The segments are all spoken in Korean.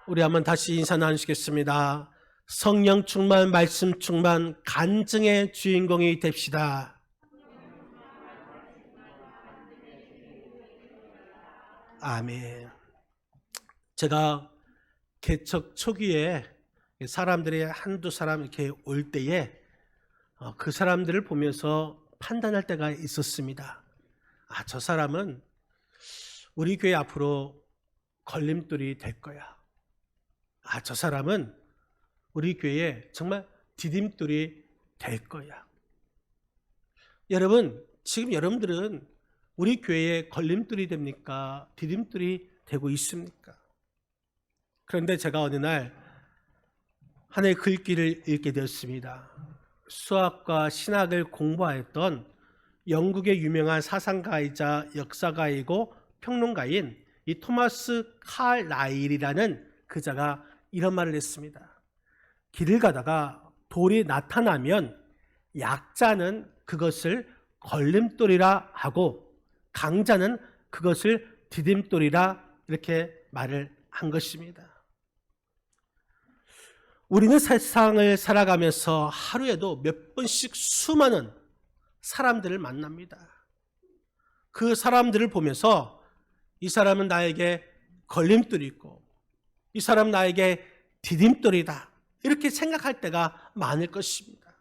우리 한번 다시 인사 나누시겠습니다. 성령 충만, 말씀 충만, 간증의 주인공이 됩시다. 아멘. 제가 개척 초기에 사람들이 한두 사람 이렇게 올 때에 그 사람들을 보면서 판단할 때가 있었습니다. 저 사람은 우리 교회 앞으로 걸림돌이 될 거야. 저 사람은 우리 교회에 정말 디딤돌이 될 거야. 여러분, 지금 여러분들은 우리 교회에 걸림돌이 됩니까? 디딤돌이 되고 있습니까? 그런데 제가 어느 날 하나의 글귀를 읽게 되었습니다. 수학과 신학을 공부하였던 영국의 유명한 사상가이자 역사가이고 평론가인 이 토마스 칼라일이라는 그자가 이런 말을 했습니다. 길을 가다가 돌이 나타나면 약자는 그것을 걸림돌이라 하고 강자는 그것을 디딤돌이라 이렇게 말을 한 것입니다. 우리는 세상을 살아가면서 하루에도 몇 번씩 수많은 사람들을 만납니다. 그 사람들을 보면서 이 사람은 나에게 걸림돌이고 이 사람은 나에게 디딤돌이다 이렇게 생각할 때가 많을 것입니다.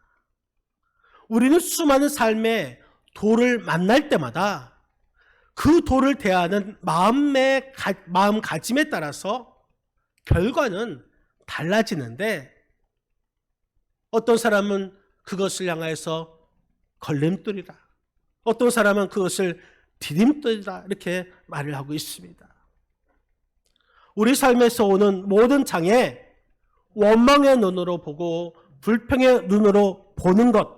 우리는 수많은 삶의 돌을 만날 때마다 그 돌을 대하는 마음가짐에 따라서 결과는 달라지는데 어떤 사람은 그것을 향해서 걸림돌이다. 어떤 사람은 그것을 디딤돌이다. 이렇게 말을 하고 있습니다. 우리 삶에서 오는 모든 장애, 원망의 눈으로 보고 불평의 눈으로 보는 것,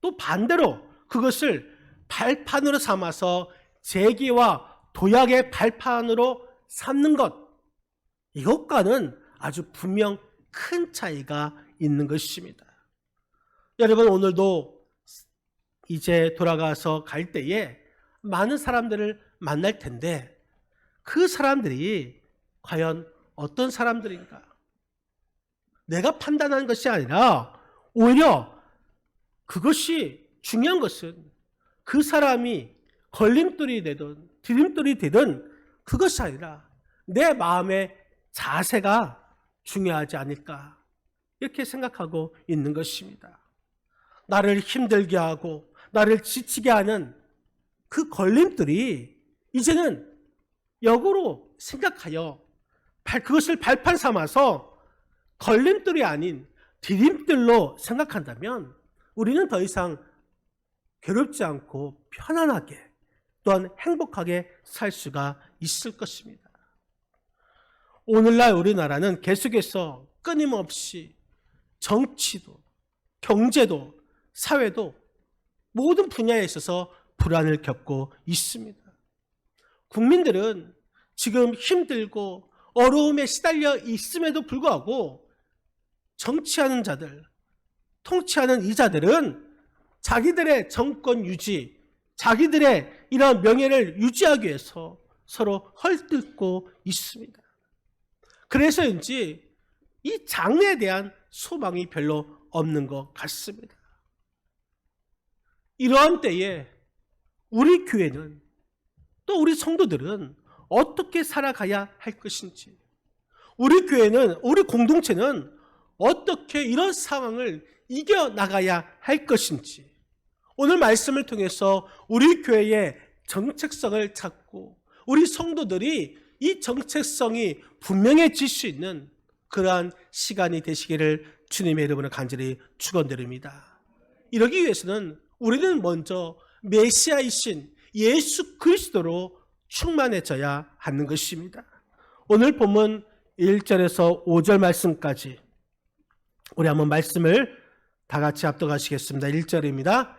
또 반대로 그것을 발판으로 삼아서 재기와 도약의 발판으로 삼는 것, 이것과는 아주 분명 큰 차이가 있는 것입니다. 여러분, 오늘도 이제 돌아가서 갈 때에 많은 사람들을 만날 텐데 그 사람들이 과연 어떤 사람들인가? 내가 판단하는 것이 아니라 오히려 그것이 중요한 것은 그 사람이 걸림돌이 되든 디딤돌이 되든 그것이 아니라 내 마음의 자세가 중요하지 않을까 이렇게 생각하고 있는 것입니다. 나를 힘들게 하고 나를 지치게 하는 그 걸림돌이 이제는 역으로 생각하여 그것을 발판 삼아서 걸림돌이 아닌 디딤돌로 생각한다면 우리는 더 이상 괴롭지 않고 편안하게 또한 행복하게 살 수가 있을 것입니다. 오늘날 우리나라는 계속해서 끊임없이 정치도 경제도 사회도 모든 분야에 있어서 불안을 겪고 있습니다. 국민들은 지금 힘들고 어려움에 시달려 있음에도 불구하고 정치하는 자들, 통치하는 이자들은 자기들의 정권 유지, 자기들의 이런 명예를 유지하기 위해서 서로 헐뜯고 있습니다. 그래서인지 이 장래에 대한 소망이 별로 없는 것 같습니다. 이러한 때에 우리 교회는 또 우리 성도들은 어떻게 살아가야 할 것인지, 우리 교회는, 우리 공동체는 어떻게 이런 상황을 이겨나가야 할 것인지, 오늘 말씀을 통해서 우리 교회의 정체성을 찾고 우리 성도들이 이 정체성이 분명해질 수 있는 그러한 시간이 되시기를 주님의 이름으로 간절히 축원드립니다. 이러기 위해서는 우리는 먼저 메시아이신 예수 그리스도로 충만해져야 하는 것입니다. 오늘 본문 1절에서 5절 말씀까지 우리 한번 말씀을 다 같이 합독하시겠습니다. 1절입니다.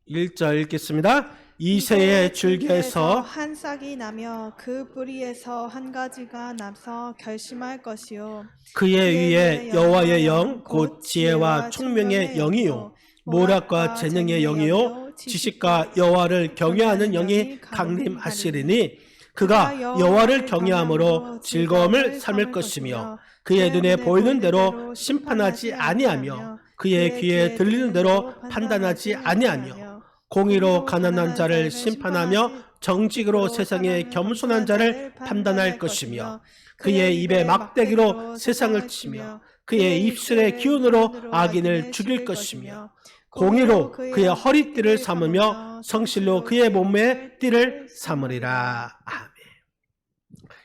1절 읽겠습니다. 이새의 줄기에서 한 싹이 나며 그 뿌리에서 한 가지가 나서 결심할 것이요 그의 위에 여호와의 영 곧 지혜와 총명의 영이요 모략과 재능의 영이요 지식과 여호와를 경외하는 영이 강림하시리니 그가 여호와를 경외함으로 즐거움을 삼을 것이며 그의 눈에 보이는 대로 심판하지 아니하며 그의 귀에 들리는 대로 판단하지 아니하며 공의로 가난한 자를 심판하며 정직으로 세상에 겸손한 자를 판단할 것이며 그의 입에 막대기로 세상을 치며 그의 입술의 기운으로 악인을 죽일 것이며 공의로 그의 허리띠를 삼으며 성실로 그의 몸에 띠를 삼으리라. 아멘.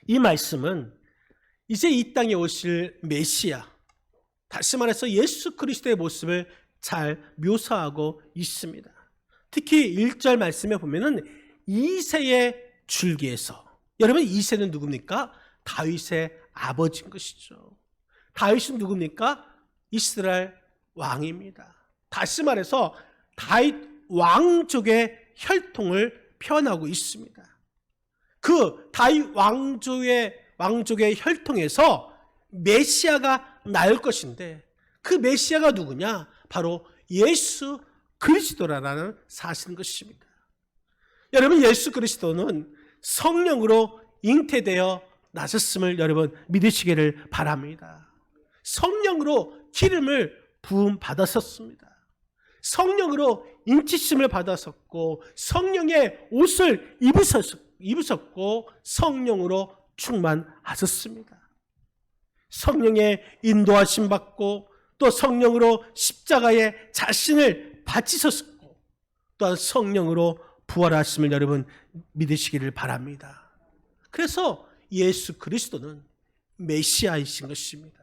이 말씀은 이제 이 땅에 오실 메시아, 다시 말해서 예수 그리스도의 모습을 잘 묘사하고 있습니다. 특히 1절 말씀에 보면은 이새의 줄기에서, 여러분 이새는 누굽니까? 다윗의 아버지인 것이죠. 다윗은 누굽니까? 이스라엘 왕입니다. 다시 말해서 다윗 왕족의 혈통을 표현하고 있습니다. 그 다윗 왕족의 혈통에서 메시아가 나올 것인데 그 메시아가 누구냐? 바로 예수 그리스도라는 사실인 것입니다. 여러분 예수 그리스도는 성령으로 잉태되어 나셨음을 여러분 믿으시기를 바랍니다. 성령으로 기름을 부음 받았었습니다. 성령으로 인치심을 받았었고 성령의 옷을 입으셨고 성령으로 충만하셨습니다. 성령의 인도하심 받고 또 성령으로 십자가에 자신을 바치셨고 또한 성령으로 부활하심을 여러분 믿으시기를 바랍니다. 그래서 예수 그리스도는 메시아이신 것입니다.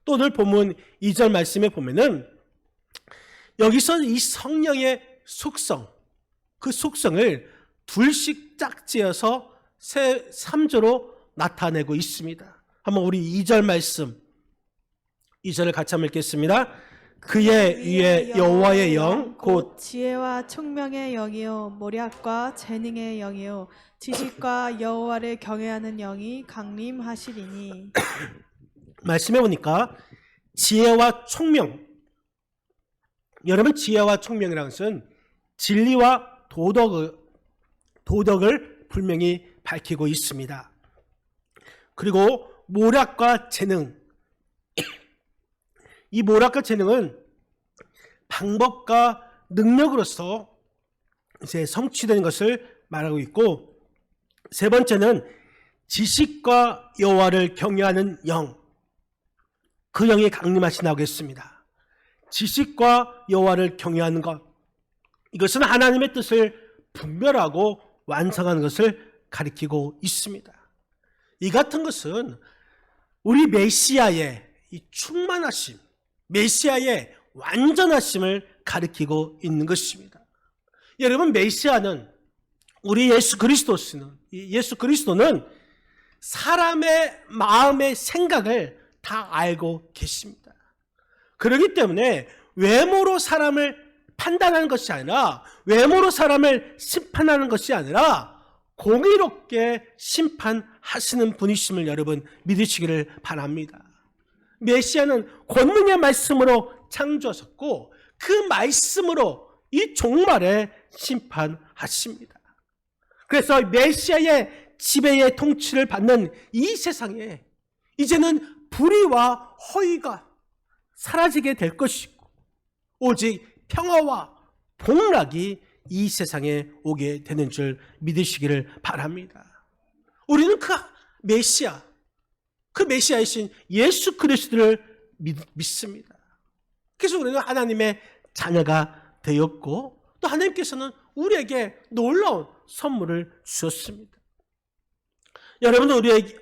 또 오늘 본문 2절 말씀에 보면은 여기서 이 성령의 속성, 그 속성을 둘씩 짝지어서 3조로 나타내고 있습니다. 한번 우리 2절 말씀, 2절을 같이 한번 읽겠습니다. 그의 위에 여호와의 영, 곧 지혜와 총명의 영이요 모략과 재능의 영이요 지식과 여호와를 경외하는 영이 강림하시리니. 말씀해 보니까 지혜와 총명, 여러분 지혜와 총명이라는 것은 진리와 도덕을 분명히 밝히고 있습니다. 그리고 모략과 재능, 이 모략과 재능은 방법과 능력으로서 이제 성취되는 것을 말하고 있고, 세 번째는 지식과 여호와를 경외하는 영, 그 영이 강림하신다고 했습니다. 지식과 여호와를 경외하는 것, 이것은 하나님의 뜻을 분별하고 완성하는 것을 가리키고 있습니다. 이 같은 것은 우리 메시아의 이 충만하심, 메시아의 완전하심을 가리키고 있는 것입니다. 여러분 메시아는, 우리 예수 그리스도는 사람의 마음의 생각을 다 알고 계십니다. 그렇기 때문에 외모로 사람을 판단하는 것이 아니라, 외모로 사람을 심판하는 것이 아니라 공의롭게 심판하시는 분이심을 여러분 믿으시기를 바랍니다. 메시아는 권능의 말씀으로 창조하셨고 그 말씀으로 이 종말에 심판하십니다. 그래서 메시아의 지배의 통치를 받는 이 세상에 이제는 불의와 허위가 사라지게 될 것이고 오직 평화와 복락이 이 세상에 오게 되는 줄 믿으시기를 바랍니다. 우리는 그 메시아이신 예수 그리스도를 믿습니다. 그래서 우리는 하나님의 자녀가 되었고 또 하나님께서는 우리에게 놀라운 선물을 주셨습니다. 여러분,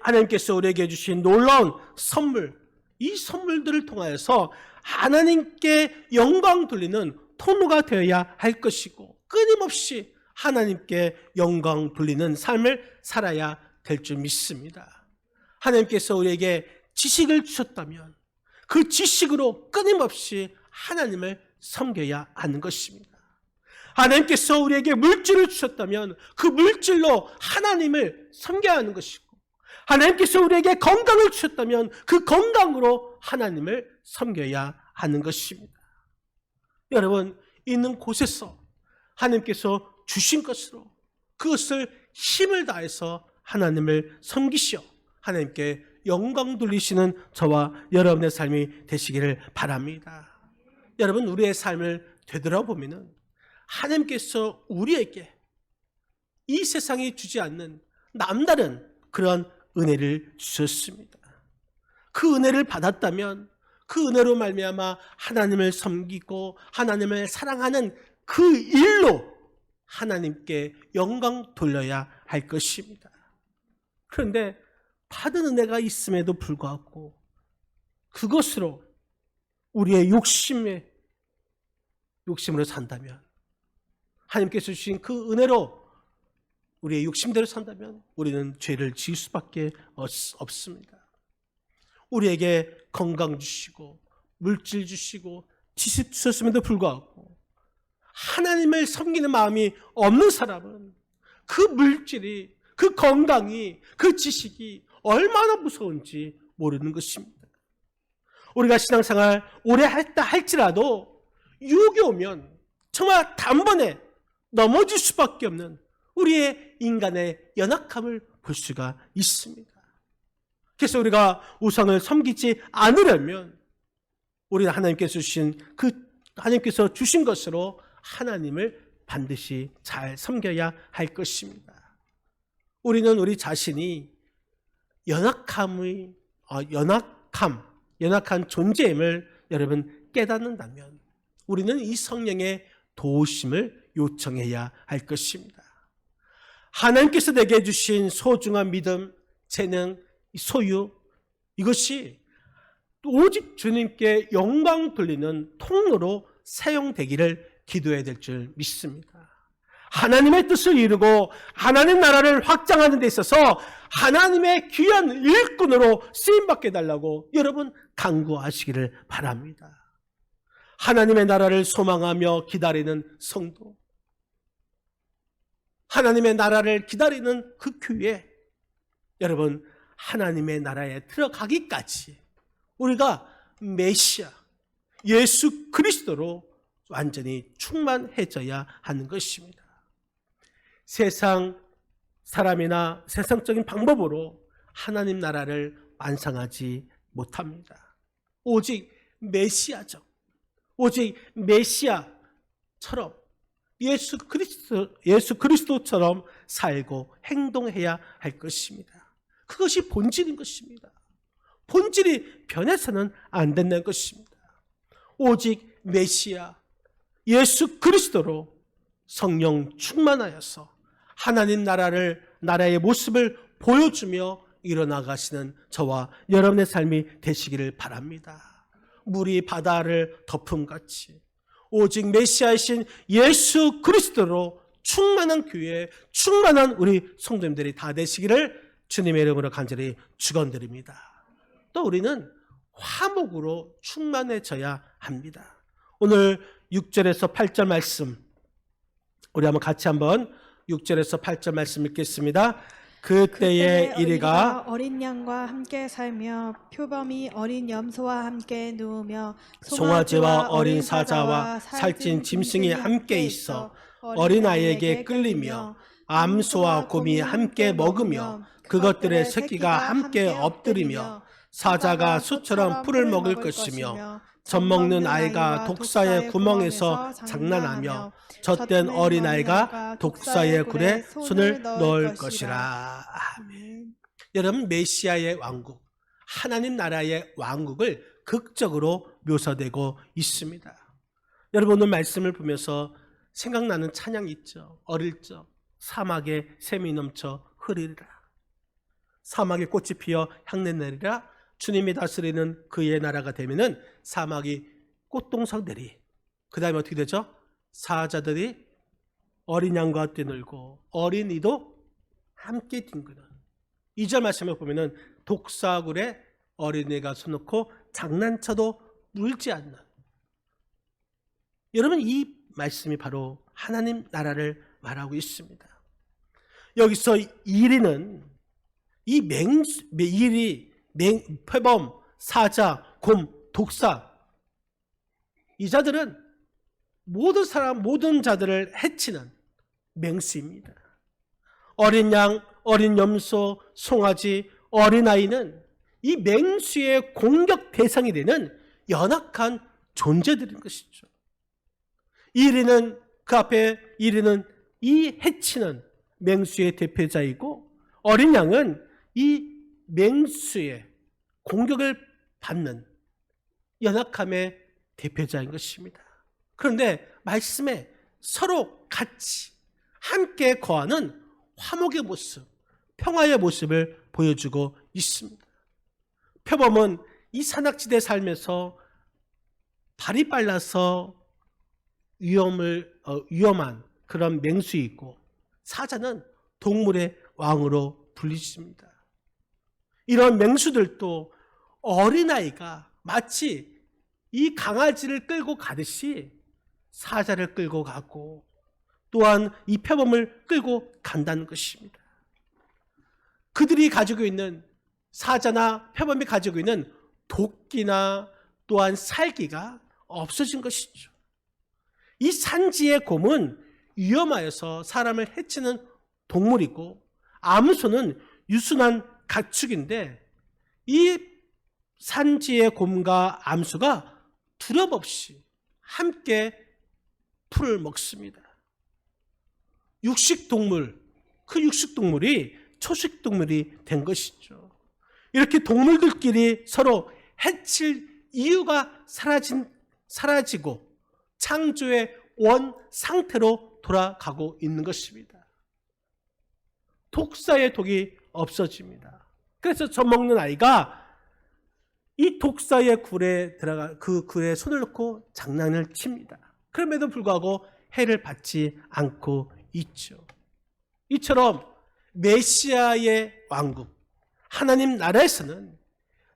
하나님께서 우리에게 주신 놀라운 선물, 이 선물들을 통하여서 하나님께 영광 돌리는 통로가 되어야 할 것이고 끊임없이 하나님께 영광 돌리는 삶을 살아야 될 줄 믿습니다. 하나님께서 우리에게 지식을 주셨다면 그 지식으로 끊임없이 하나님을 섬겨야 하는 것입니다. 하나님께서 우리에게 물질을 주셨다면 그 물질로 하나님을 섬겨야 하는 것이고, 하나님께서 우리에게 건강을 주셨다면 그 건강으로 하나님을 섬겨야 하는 것입니다. 여러분, 있는 곳에서 하나님께서 주신 것으로 그것을 힘을 다해서 하나님을 섬기시어 하나님께 영광 돌리시는 저와 여러분의 삶이 되시기를 바랍니다. 여러분, 우리의 삶을 되돌아보면 하나님께서 우리에게 이 세상이 주지 않는 남다른 그런 은혜를 주셨습니다. 그 은혜를 받았다면 그 은혜로 말미암아 하나님을 섬기고 하나님을 사랑하는 그 일로 하나님께 영광 돌려야 할 것입니다. 그런데 받은 은혜가 있음에도 불구하고 그것으로 우리의 욕심으로 산다면, 하나님께서 주신 그 은혜로 우리의 욕심대로 산다면 우리는 죄를 지을 수밖에 없습니다. 우리에게 건강 주시고 물질 주시고 지식 주셨음에도 불구하고 하나님을 섬기는 마음이 없는 사람은 그 물질이, 그 건강이, 그 지식이 얼마나 무서운지 모르는 것입니다. 우리가 신앙생활 오래 했다 할지라도 유혹이 오면 정말 단번에 넘어질 수밖에 없는 우리의 인간의 연약함을 볼 수가 있습니다. 그래서 우리가 우상을 섬기지 않으려면 우리는 하나님께서 주신 것으로 하나님을 반드시 잘 섬겨야 할 것입니다. 우리는 우리 자신이 연약한 존재임을 여러분 깨닫는다면 우리는 이 성령의 도우심을 요청해야 할 것입니다. 하나님께서 내게 주신 소중한 믿음, 재능, 소유, 이것이 오직 주님께 영광 돌리는 통로로 사용되기를 기도해야 될 줄 믿습니다. 하나님의 뜻을 이루고 하나님 나라를 확장하는 데 있어서 하나님의 귀한 일꾼으로 쓰임받게 해달라고 여러분 간구하시기를 바랍니다. 하나님의 나라를 소망하며 기다리는 성도, 하나님의 나라를 기다리는 그 교회, 여러분 하나님의 나라에 들어가기까지 우리가 메시아 예수 그리스도로 완전히 충만해져야 하는 것입니다. 세상 사람이나 세상적인 방법으로 하나님 나라를 완성하지 못합니다. 오직 메시아처럼 예수 그리스도처럼 살고 행동해야 할 것입니다. 그것이 본질인 것입니다. 본질이 변해서는 안 된다는 것입니다. 오직 메시아 예수 그리스도로 성령 충만하여서 하나님 나라의 모습을 보여주며 일어나가시는 저와 여러분의 삶이 되시기를 바랍니다. 물이 바다를 덮음같이 오직 메시아이신 예수 그리스도로 충만한 교회, 충만한 우리 성도님들이 다 되시기를 주님의 이름으로 간절히 축원드립니다. 또 우리는 화목으로 충만해져야 합니다. 오늘 6절에서 8절 말씀, 우리 같이 한번 6절에서 8절 말씀 읽겠습니다. 그때에 이리가 어린 양과 함께 살며 표범이 어린 염소와 함께 누우며 송아지와 어린 사자와 살찐 짐승이 함께 있어 어린아이에게 끌리며 암소와 곰이 함께 먹으며 그것들의 새끼가 함께 엎드리며 사자가 소처럼 풀을 먹을 것이며 젖먹는 아이가 독사의 구멍에서 장난하며 젖된 어린아이가 독사의 굴에 손을 넣을 것이라. 아멘. 여러분, 메시아의 왕국, 하나님 나라의 왕국을 극적으로 묘사되고 있습니다. 여러분, 오늘 말씀을 보면서 생각나는 찬양이 있죠. 어릴 적 사막에 샘이 넘쳐 흐르리라. 사막에 꽃이 피어 향내 내리라. 주님이 다스리는 그의 나라가 되면은 사막이 꽃동산들이, 그 다음에 어떻게 되죠? 사자들이 어린 양과 뛰놀고 어린이도 함께 뒹구는, 2절 말씀을 보면은 독사굴에 어린이가 손놓고 장난쳐도 물지 않는, 여러분 이 말씀이 바로 하나님 나라를 말하고 있습니다. 여기서 이리는 표범, 사자, 곰, 독사, 이 자들은 모든 자들을 해치는 맹수입니다. 어린 양, 어린 염소, 송아지, 어린아이는 이 맹수의 공격 대상이 되는 연약한 존재들인 것이죠. 이리는 그 앞에 이리는 이 해치는 맹수의 대표자이고 어린 양은 이 맹수의 공격을 받는 연약함의 대표자인 것입니다. 그런데 말씀에 서로 같이 함께 거하는 화목의 모습, 평화의 모습을 보여주고 있습니다. 표범은 이 산악지대 살면서 발이 빨라서 위험한 그런 맹수이고 사자는 동물의 왕으로 불리십니다. 이런 맹수들도 어린아이가 마치 이 강아지를 끌고 가듯이 사자를 끌고 가고 또한 이 표범을 끌고 간다는 것입니다. 그들이 가지고 있는 사자나 표범이 가지고 있는 도끼나 또한 살기가 없어진 것이죠. 이 산지의 곰은 위험하여서 사람을 해치는 동물이고 암소는 유순한 가축인데 이 산지의 곰과 암소가 두렵 없이 함께 풀을 먹습니다. 육식동물, 그 육식동물이 초식동물이 된 것이죠. 이렇게 동물들끼리 서로 해칠 이유가 사라지고 창조의 원 상태로 돌아가고 있는 것입니다. 독사의 독이 없어집니다. 그래서 젖 먹는 아이가 이 독사의 굴에 들어가 그 굴에 손을 넣고 장난을 칩니다. 그럼에도 불구하고 해를 받지 않고 있죠. 이처럼 메시아의 왕국, 하나님 나라에서는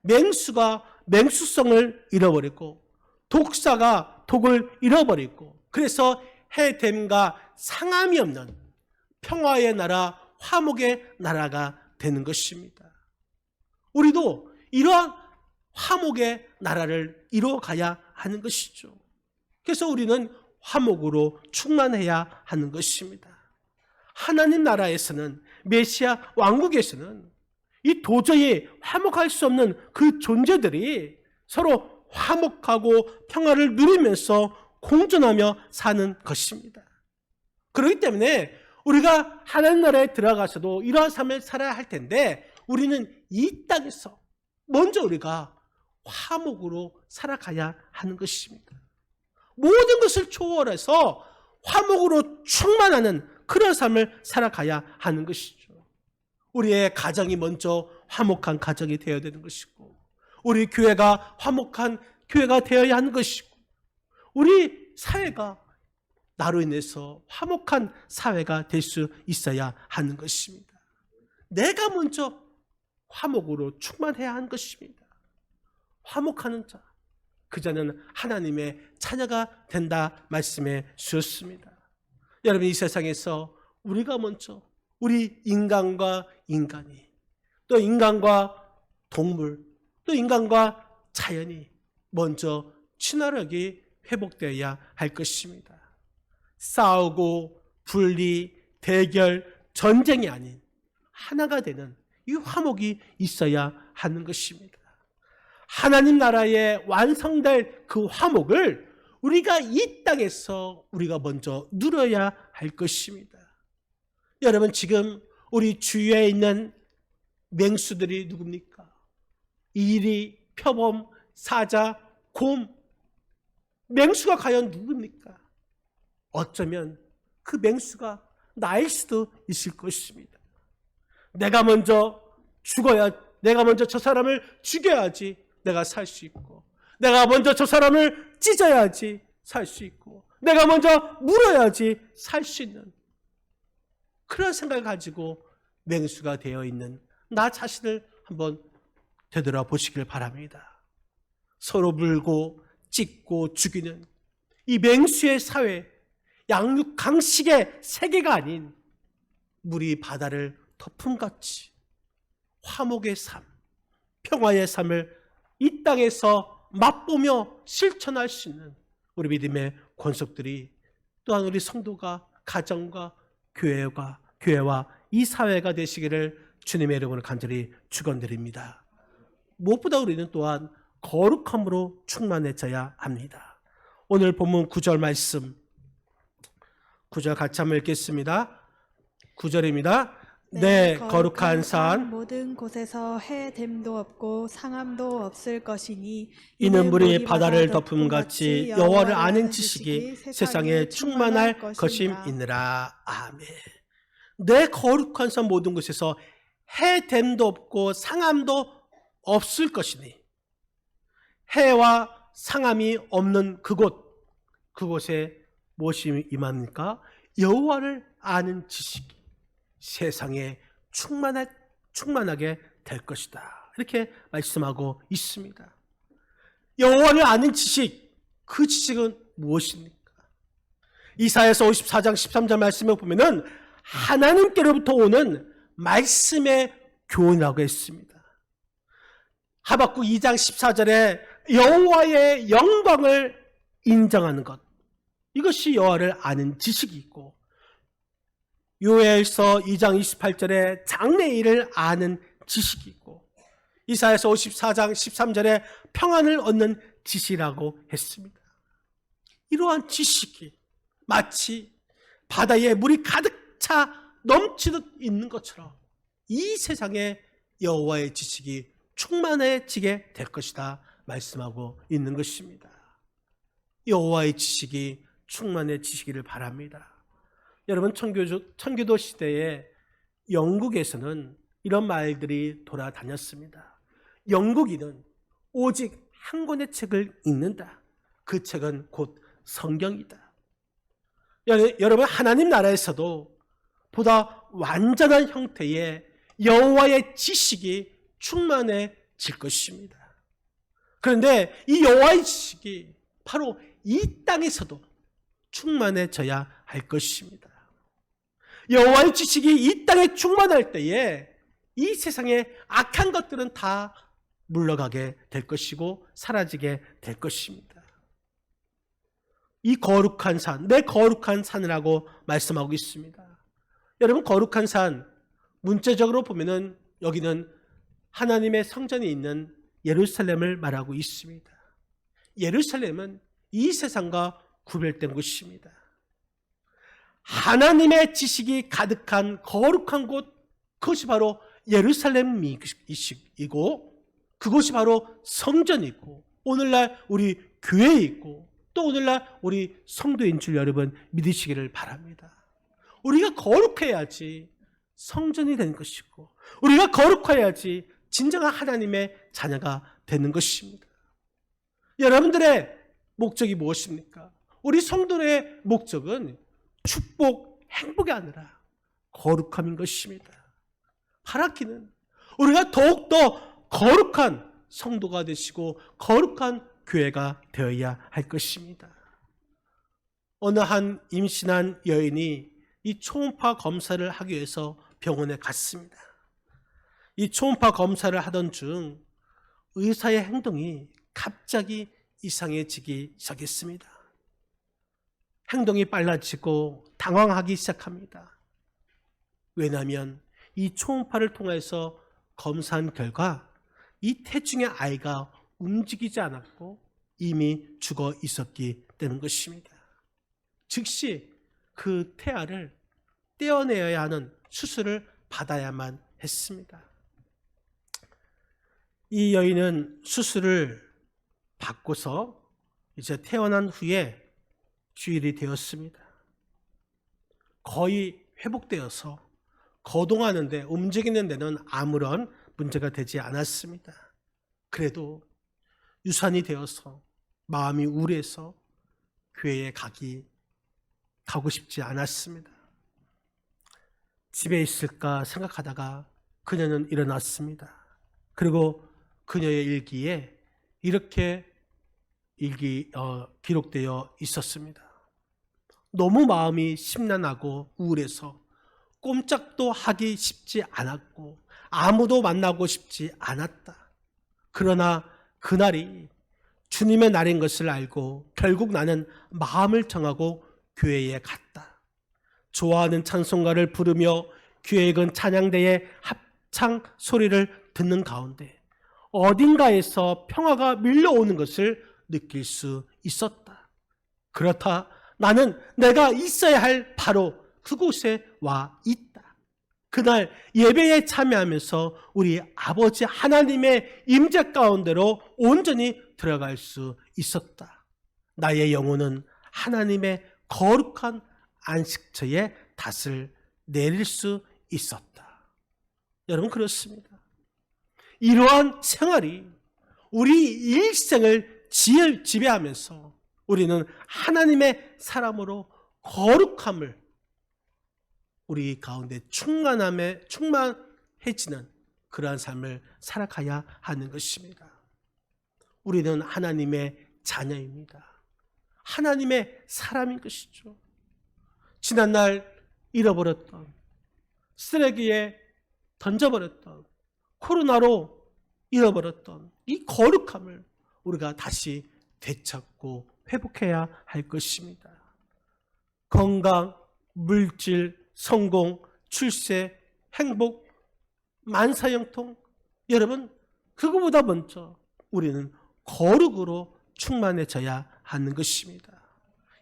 맹수가 맹수성을 잃어버리고 독사가 독을 잃어버리고 그래서 해됨과 상함이 없는 평화의 나라, 화목의 나라가 되는 것입니다. 우리도 이러한 화목의 나라를 이루어가야 하는 것이죠. 그래서 우리는 화목으로 충만해야 하는 것입니다. 하나님 나라에서는, 메시아 왕국에서는 이 도저히 화목할 수 없는 그 존재들이 서로 화목하고 평화를 누리면서 공존하며 사는 것입니다. 그렇기 때문에 우리가 하나님 나라에 들어가서도 이러한 삶을 살아야 할 텐데 우리는 이 땅에서 먼저 우리가 화목으로 살아가야 하는 것입니다. 모든 것을 초월해서 화목으로 충만하는 그런 삶을 살아가야 하는 것이죠. 우리의 가정이 먼저 화목한 가정이 되어야 되는 것이고 우리 교회가 화목한 교회가 되어야 하는 것이고 우리 사회가 나로 인해서 화목한 사회가 될 수 있어야 하는 것입니다. 내가 먼저 화목으로 충만해야 하는 것입니다. 화목하는 자, 그 자는 하나님의 자녀가 된다 말씀해 주셨습니다. 여러분, 이 세상에서 우리가 먼저 우리 인간과 인간이 또 인간과 동물 또 인간과 자연이 먼저 친화력이 회복되어야 할 것입니다. 싸우고 분리, 대결, 전쟁이 아닌 하나가 되는 이 화목이 있어야 하는 것입니다. 하나님 나라에 완성될 그 화목을 우리가 이 땅에서 우리가 먼저 누려야 할 것입니다. 여러분, 지금 우리 주위에 있는 맹수들이 누굽니까? 이리, 표범, 사자, 곰. 맹수가 과연 누굽니까? 어쩌면 그 맹수가 나일 수도 있을 것입니다. 내가 먼저 저 사람을 죽여야지 내가 살 수 있고, 내가 먼저 저 사람을 찢어야지 살 수 있고, 내가 먼저 물어야지 살 수 있는 그런 생각을 가지고 맹수가 되어 있는 나 자신을 한번 되돌아보시길 바랍니다. 서로 물고 찢고 죽이는 이 맹수의 사회, 양육 강식의 세계가 아닌 물이 바다를 덮음같이 화목의 삶, 평화의 삶을 이 땅에서 맛보며 실천할 수 있는 우리 믿음의 권속들이 또한 우리 성도가 가정과 교회와 이 사회가 되시기를 주님의 이름으로 간절히 축원드립니다. 무엇보다 우리는 또한 거룩함으로 충만해져야 합니다. 오늘 본문 9절 말씀, 9절 같이 한번 읽겠습니다. 9절입니다. 내 거룩한 산 모든 곳에서 해됨도 없고 상함도 없을 것이니 이는 물이 바다를 덮음같이 여호와를 아는 지식이 세상에 충만할 것임이니라. 아멘. 내 거룩한 산 모든 곳에서 해됨도 없고 상함도 없을 것이니, 해와 상함이 없는 그곳에 무엇이 임합니까? 여호와를 아는 지식이 세상에 충만하게 될 것이다. 이렇게 말씀하고 있습니다. 여호와를 아는 지식, 그 지식은 무엇입니까? 이사야서 54장 13절 말씀을 보면은 하나님께로부터 오는 말씀의 교훈이라고 했습니다. 하박국 2장 14절에 여호와의 영광을 인정하는 것, 이것이 여호와를 아는 지식이 있고, 요엘서 2장 28절에 장래일을 아는 지식이 있고, 이사야서 54장 13절에 평안을 얻는 지식이라고 했습니다. 이러한 지식이 마치 바다에 물이 가득 차 넘치듯 있는 것처럼 이 세상에 여호와의 지식이 충만해지게 될 것이다 말씀하고 있는 것입니다. 여호와의 지식이 충만해지시기를 바랍니다. 여러분, 청교도 시대에 영국에서는 이런 말들이 돌아다녔습니다. 영국인은 오직 한 권의 책을 읽는다. 그 책은 곧 성경이다. 여러분, 하나님 나라에서도 보다 완전한 형태의 여호와의 지식이 충만해질 것입니다. 그런데 이 여호와의 지식이 바로 이 땅에서도 충만해져야 할 것입니다. 여호와의 지식이 이 땅에 충만할 때에 이 세상의 악한 것들은 다 물러가게 될 것이고 사라지게 될 것입니다. 이 거룩한 산, 내 거룩한 산이라고 말씀하고 있습니다. 여러분, 거룩한 산, 문자적으로 보면은 여기는 하나님의 성전이 있는 예루살렘을 말하고 있습니다. 예루살렘은 이 세상과 구별된 곳입니다. 하나님의 지식이 가득한 거룩한 곳, 그것이 바로 예루살렘이고, 그곳이 바로 성전이고, 오늘날 우리 교회에 있고, 또 오늘날 우리 성도인 줄 여러분 믿으시기를 바랍니다. 우리가 거룩해야지 성전이 되는 것이고, 우리가 거룩해야지 진정한 하나님의 자녀가 되는 것입니다. 여러분들의 목적이 무엇입니까? 우리 성도의 목적은 축복, 행복이 아니라 거룩함인 것입니다. 바라기는 우리가 더욱더 거룩한 성도가 되시고 거룩한 교회가 되어야 할 것입니다. 어느 한 임신한 여인이 이 초음파 검사를 하기 위해서 병원에 갔습니다. 이 초음파 검사를 하던 중 의사의 행동이 갑자기 이상해지기 시작했습니다. 행동이 빨라지고 당황하기 시작합니다. 왜냐하면 이 초음파를 통해서 검사한 결과 이 태중의 아이가 움직이지 않았고 이미 죽어 있었기 때문인 것입니다. 즉시 그 태아를 떼어내어야 하는 수술을 받아야만 했습니다. 이 여인은 수술을 받고서 이제 태어난 후에 주일이 되었습니다. 거의 회복되어서 거동하는데, 움직이는 데는 아무런 문제가 되지 않았습니다. 그래도 유산이 되어서 마음이 우울해서 교회에 가고 싶지 않았습니다. 집에 있을까 생각하다가 그녀는 일어났습니다. 그리고 그녀의 일기에 이렇게 기록되어 있었습니다. 너무 마음이 심란하고 우울해서 꼼짝도 하기 쉽지 않았고 아무도 만나고 싶지 않았다. 그러나 그날이 주님의 날인 것을 알고 결국 나는 마음을 정하고 교회에 갔다. 좋아하는 찬송가를 부르며 귀에 익은 찬양대의 합창 소리를 듣는 가운데 어딘가에서 평화가 밀려오는 것을 느낄 수 있었다. 그렇다. 나는 내가 있어야 할 바로 그곳에 와 있다. 그날 예배에 참여하면서 우리 아버지 하나님의 임재 가운데로 온전히 들어갈 수 있었다. 나의 영혼은 하나님의 거룩한 안식처에 닷을 내릴 수 있었다. 여러분, 그렇습니다. 이러한 생활이 우리 일생을 지배하면서 우리는 하나님의 사람으로 거룩함을 우리 가운데 충만해지는 그러한 삶을 살아가야 하는 것입니다. 우리는 하나님의 자녀입니다. 하나님의 사람인 것이죠. 지난날 잃어버렸던, 쓰레기에 던져버렸던, 코로나로 잃어버렸던 이 거룩함을 우리가 다시 되찾고 회복해야 할 것입니다. 건강, 물질, 성공, 출세, 행복, 만사형통, 여러분, 그거보다 먼저 우리는 거룩으로 충만해져야 하는 것입니다.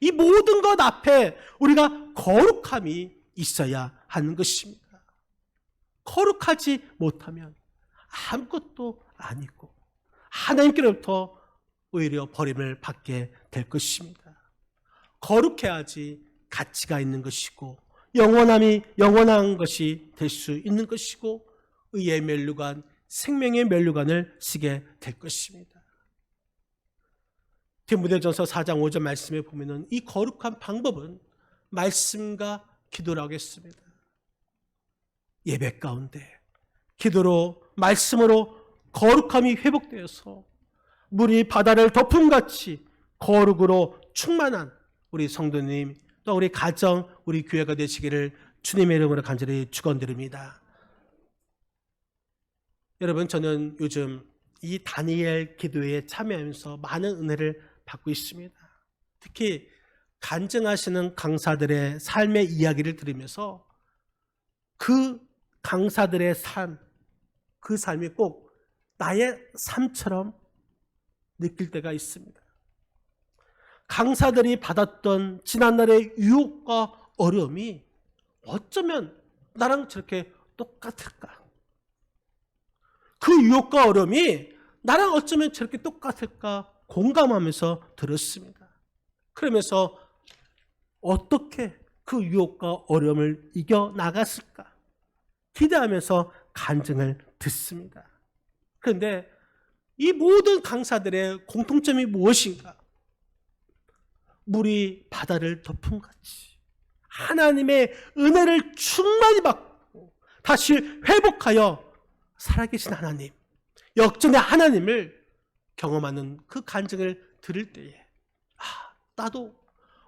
이 모든 것 앞에 우리가 거룩함이 있어야 하는 것입니다. 거룩하지 못하면 아무것도 아니고 하나님께로부터 오히려 버림을 받게 될 것입니다. 거룩해야지 가치가 있는 것이고 영원한 것이 될 수 있는 것이고 의의 면류관, 생명의 면류관을 쓰게 될 것입니다. 디모데전서 4장 5절 말씀에 보면은 이 거룩한 방법은 말씀과 기도라고 했습니다. 예배 가운데 기도로 말씀으로 거룩함이 회복되어서 물이 바다를 덮음같이 거룩으로 충만한 우리 성도님, 또 우리 가정, 우리 교회가 되시기를 주님의 이름으로 간절히 축원드립니다. 여러분, 저는 요즘 이 다니엘 기도에 참여하면서 많은 은혜를 받고 있습니다. 특히 간증하시는 강사들의 삶의 이야기를 들으면서 그 강사들의 삶, 그 삶이 꼭 나의 삶처럼 느낄 때가 있습니다. 강사들이 받았던 지난날의 유혹과 어려움이 어쩌면 나랑 저렇게 똑같을까? 그 유혹과 어려움이 나랑 어쩌면 저렇게 똑같을까 공감하면서 들었습니다. 그러면서 어떻게 그 유혹과 어려움을 이겨나갔을까 기대하면서 간증을 듣습니다. 그런데 이 모든 강사들의 공통점이 무엇인가? 물이 바다를 덮음같이 하나님의 은혜를 충만히 받고 다시 회복하여 살아계신 하나님, 역전의 하나님을 경험하는 그 간증을 들을 때에 나도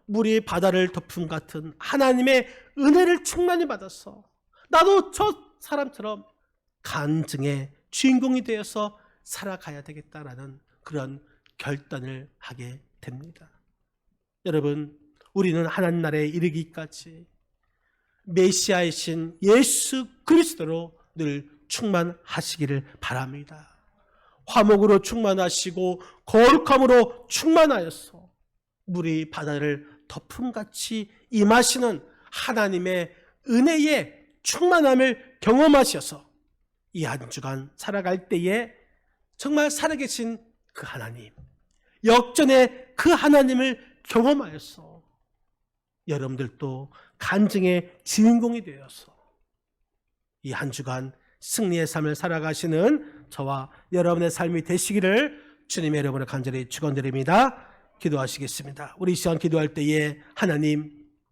물이 바다를 덮음 같은 하나님의 은혜를 충만히 받아서 나도 저 사람처럼 간증의 주인공이 되어서 살아가야 되겠다라는 그런 결단을 하게 됩니다. 여러분, 우리는 하나님 나라에 이르기까지 메시아이신 예수 그리스도로 늘 충만하시기를 바랍니다. 화목으로 충만하시고 거룩함으로 충만하여서 물이 바다를 덮음같이 임하시는 하나님의 은혜의 충만함을 경험하셔서 이 한 주간 살아갈 때에 정말 살아계신 그 하나님, 역전의 그 하나님을 경험하여서 여러분들도 간증의 주인공이 되어서 이 한 주간 승리의 삶을 살아가시는 저와 여러분의 삶이 되시기를 주님의 이름으로 간절히 축원드립니다. 기도하시겠습니다. 우리 이 시간 기도할 때에 하나님,